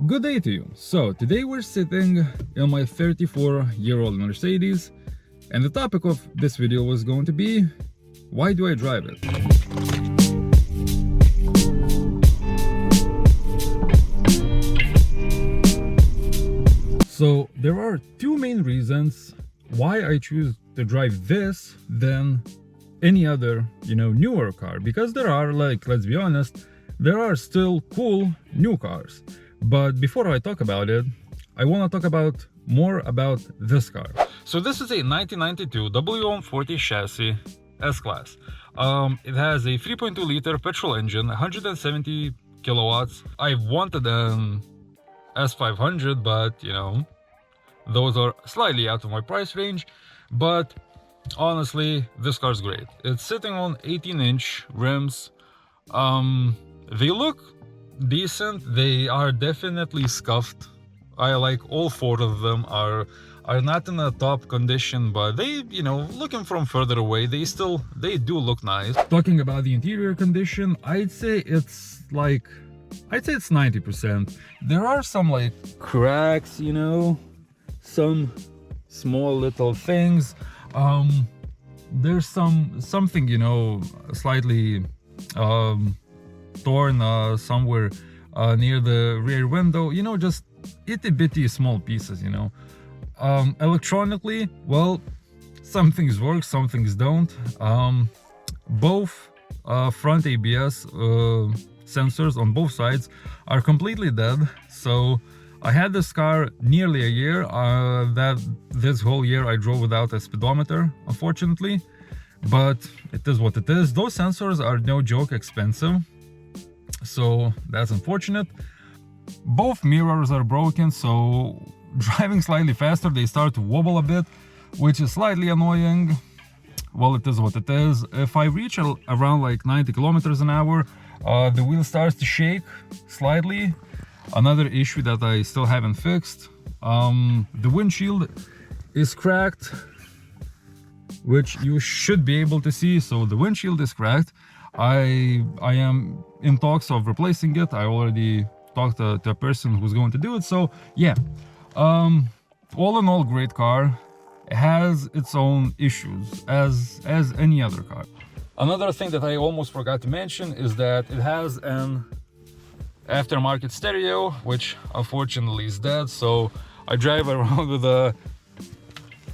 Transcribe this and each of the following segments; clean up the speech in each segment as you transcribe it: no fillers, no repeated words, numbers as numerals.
Good day to you. So today we're sitting in my 34-year-old Mercedes, and the topic of this video was going to be, why do I drive it? So there are two main reasons why I choose to drive this than any other, newer car, because there are, let's be honest, there are still cool new cars. But before I talk about it, I want to talk more about this car. So this is a 1992 W140 chassis S-Class. It has a 3.2 liter petrol engine, 170 kilowatts. I wanted an S500, but those are slightly out of my price range. But honestly, this car's great. It's sitting on 18-inch rims. They look decent. They are definitely scuffed. I like all four of them are not in a top condition, but they, looking from further away, they do look nice. Talking about the interior condition, I'd say it's 90%. There are some cracks, some small little things. There's something, slightly torn somewhere near the rear window, just itty bitty small pieces. Electronically, well, some things work, some things don't. Both front ABS sensors on both sides are completely dead. So I had this car nearly a year. This whole year I drove without a speedometer, unfortunately, but it is what it is. Those sensors are no joke expensive, so that's unfortunate. Both mirrors are broken, so driving slightly faster they start to wobble a bit, which is slightly annoying. Well, it is what it is. If I reach around 90 kilometers an hour, the wheel starts to shake slightly. Another issue that I still haven't fixed, the windshield is cracked, which you should be able to see. So the windshield is cracked. I am in talks of replacing it. I already talked to a person who's going to do it. So yeah, all in all, great car. It has its own issues as any other car. Another thing that I almost forgot to mention is that it has an aftermarket stereo, which unfortunately is dead. So I drive around with a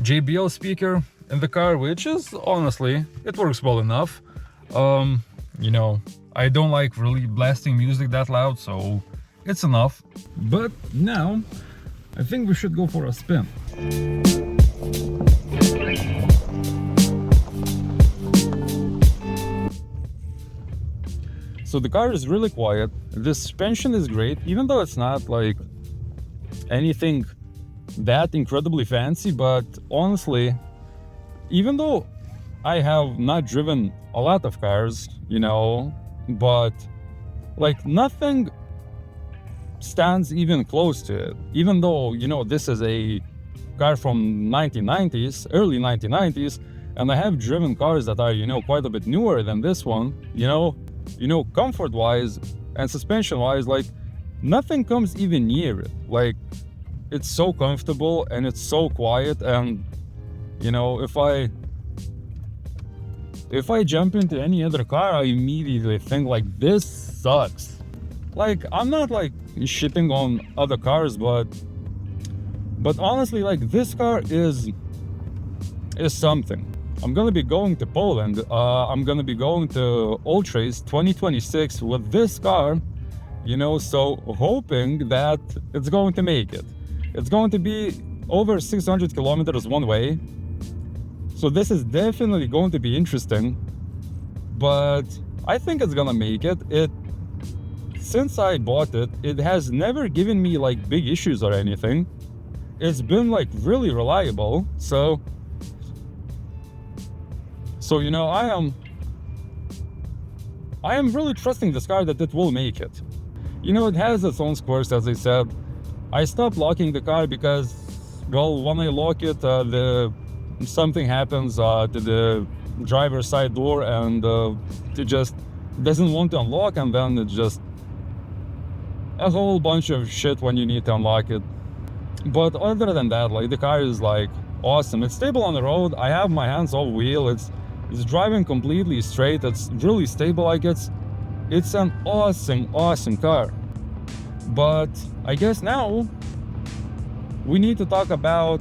JBL speaker in the car, which is honestly, it works well enough. I don't like really blasting music that loud, so it's enough. But now I think we should go for a spin. So the car is really quiet. The suspension is great, even though it's not anything that incredibly fancy. But honestly, even though I have not driven a lot of cars, but nothing stands even close to it. Even though, this is a car from 1990s, early 1990s, and I have driven cars that are, quite a bit newer than this one, comfort-wise and suspension-wise, nothing comes even near it. It's so comfortable and it's so quiet, and if I jump into any other car, I immediately think this sucks. I'm not shitting on other cars, but honestly, this car is something. I'm gonna be going to Poland. I'm gonna be going to Ultrace 2026 with this car, so hoping that it's going to make it. It's going to be over 600 kilometers one way. So this is definitely going to be interesting, but I think it's gonna make it. Since I bought it, it has never given me big issues or anything. It's been really reliable. So I am really trusting this car that it will make it. It has its own quirks, as I said. I stopped locking the car because, well, when I lock it, something happens to the driver's side door, and it just doesn't want to unlock, and then it just a whole bunch of shit when you need to unlock it. But other than that, like, the car is like awesome. It's stable on the road. I have my hands off wheel. It's driving completely straight. It's really stable. Like, it's an awesome car. But I guess now we need to talk about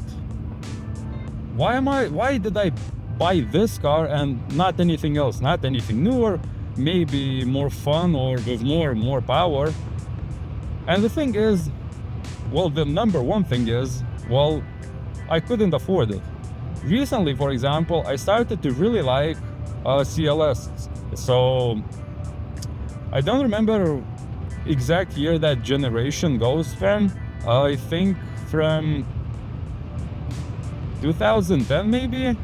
why did I buy this car and not anything else, not anything newer, maybe more fun or with more power. And the thing is, well, the number one thing is, well, I couldn't afford it. Recently, for example, I started to really like CLS. So I don't remember exact year that generation goes from. I think from 2010 maybe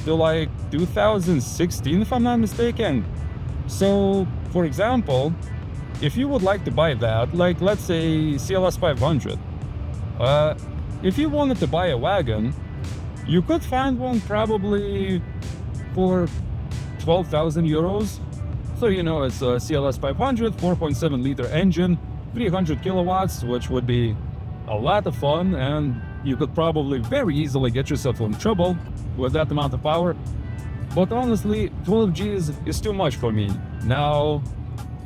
to like 2016, if I'm not mistaken. So, for example, if you would like to buy that, like, let's say CLS 500, if you wanted to buy a wagon, you could find one probably for 12,000 euros. So, you know, it's a CLS 500, 4.7 liter engine, 300 kilowatts, which would be a lot of fun, and you could probably very easily get yourself in trouble with that amount of power. But honestly, 12 Gs is too much for me. Now,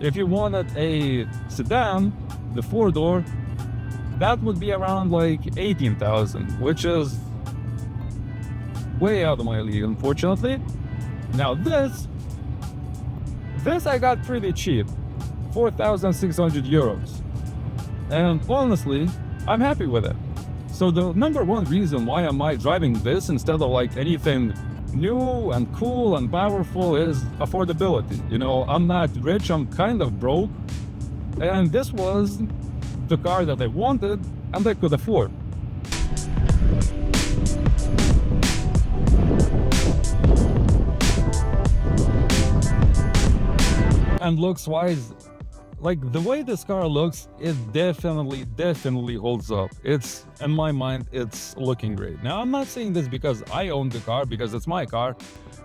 if you wanted a sedan, the 4-door, that would be around like 18,000, which is way out of my league, unfortunately. Now this I got pretty cheap, 4,600 euros. And honestly, I'm happy with it. So the number one reason why am I driving this instead of like anything new and cool and powerful is affordability. You know, I'm not rich, I'm kind of broke. And this was the car that I wanted and I could afford. And looks wise, like, the way this car looks, it definitely holds up. It's, in my mind, it's looking great. Now, I'm not saying this because I own the car, because it's my car,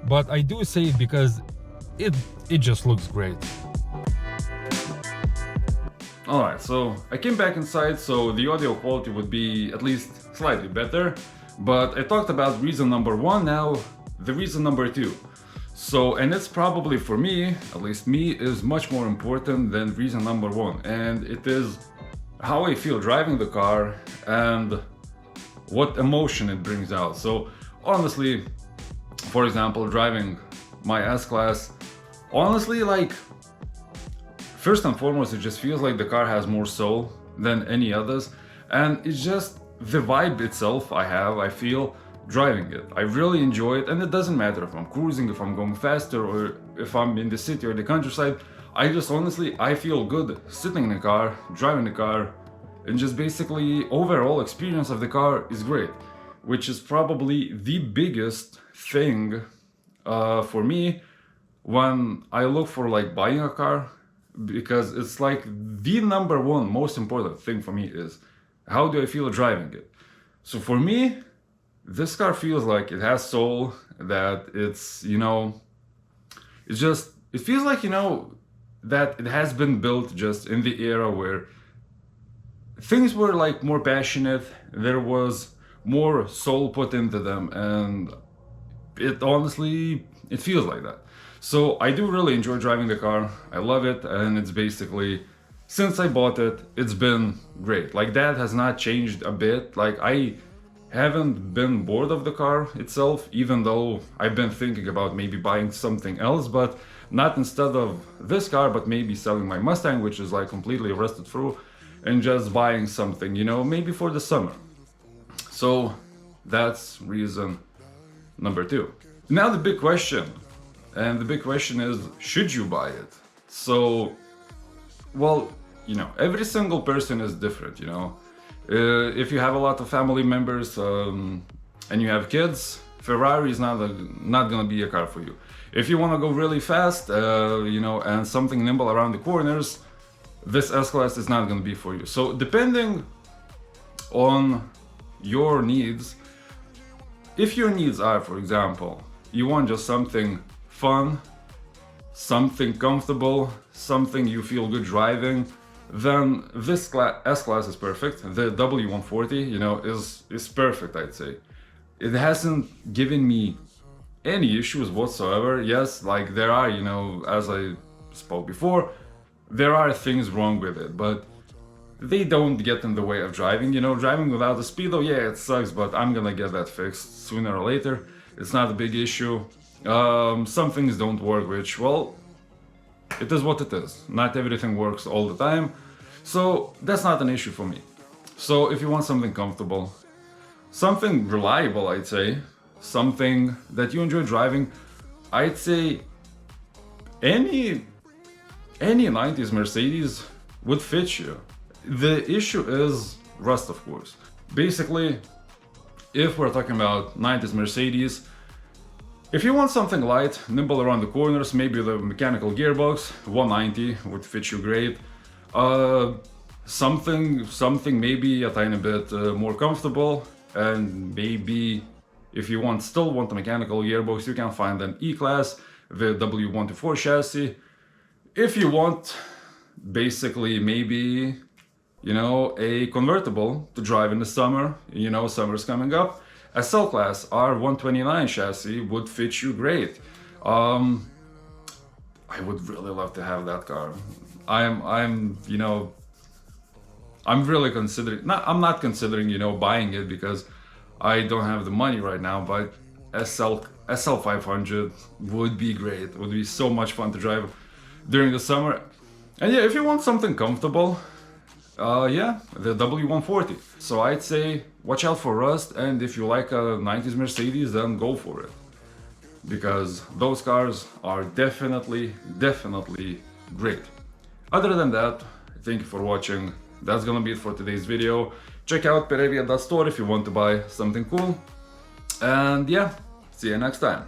but I do say it because it just looks great. Alright, so I came back inside, so the audio quality would be at least slightly better, but I talked about reason number one, now the reason number two. So, and it's probably for me, at least me, is much more important than reason number one. And it is how I feel driving the car and what emotion it brings out. So honestly, for example, driving my S-Class, honestly, like, first and foremost, it just feels like the car has more soul than any others. And it's just the vibe itself I feel driving it. I really enjoy it, and it doesn't matter if I'm cruising, if I'm going faster, or if I'm in the city or the countryside. I just honestly, I feel good sitting in the car, driving the car, and just basically overall experience of the car is great, which is probably the biggest thing for me when I look for like buying a car, because it's like the number one most important thing for me is how do I feel driving it. So for me, this car feels like it has soul, that it's, you know, it's just, it feels like, you know, that it has been built just in the era where things were like more passionate, there was more soul put into them, and it honestly, it feels like that. So I do really enjoy driving the car, I love it, and it's basically, since I bought it, it's been great. Like, that has not changed a bit. Like, I haven't been bored of the car itself, even though I've been thinking about maybe buying something else, but not instead of this car, but maybe selling my Mustang, which is like completely rusted through, and just buying something, you know, maybe for the summer. So that's reason number two. Now the big question, and the big question is, should you buy it? So, well, you know, every single person is different, you know. If you have a lot of family members and you have kids, Ferrari is not gonna be a car for you. If you want to go really fast, you know, and something nimble around the corners, this S-Class is not gonna be for you. So depending on your needs, if your needs are, for example, you want just something fun, something comfortable, something you feel good driving, then this S-Class is perfect. The W140, you know, is perfect, I'd say. It hasn't given me any issues whatsoever. Yes, like there are, you know, as I spoke before, there are things wrong with it, but they don't get in the way of driving. You know, driving without a speedo, yeah, it sucks, but I'm gonna get that fixed sooner or later. It's not a big issue. Some things don't work, which, well, it is what it is. Not everything works all the time, so that's not an issue for me. So if you want something comfortable, something reliable, I'd say, something that you enjoy driving, I'd say any 90s Mercedes would fit you. The issue is rust, of course. Basically, if we're talking about 90s Mercedes, if you want something light, nimble around the corners, maybe the mechanical gearbox, 190 would fit you great. Something maybe a tiny bit more comfortable, and maybe if you still want a mechanical gearbox, you can find an E-Class, the W124 chassis. If you want, basically, maybe, you know, a convertible to drive in the summer, you know, summer's coming up, a SL-Class R129 chassis would fit you great. I would really love to have that car. You know, I'm really considering, I'm not considering, you know, buying it because I don't have the money right now, but SL500 would be great. It would be so much fun to drive during the summer. And yeah, if you want something comfortable, yeah, the W140. So I'd say watch out for rust, and if you like a 90s Mercedes, then go for it. Because those cars are definitely great. Other than that, thank you for watching. That's gonna be it for today's video. Check out Perevia.store if you want to buy something cool. And yeah, see you next time.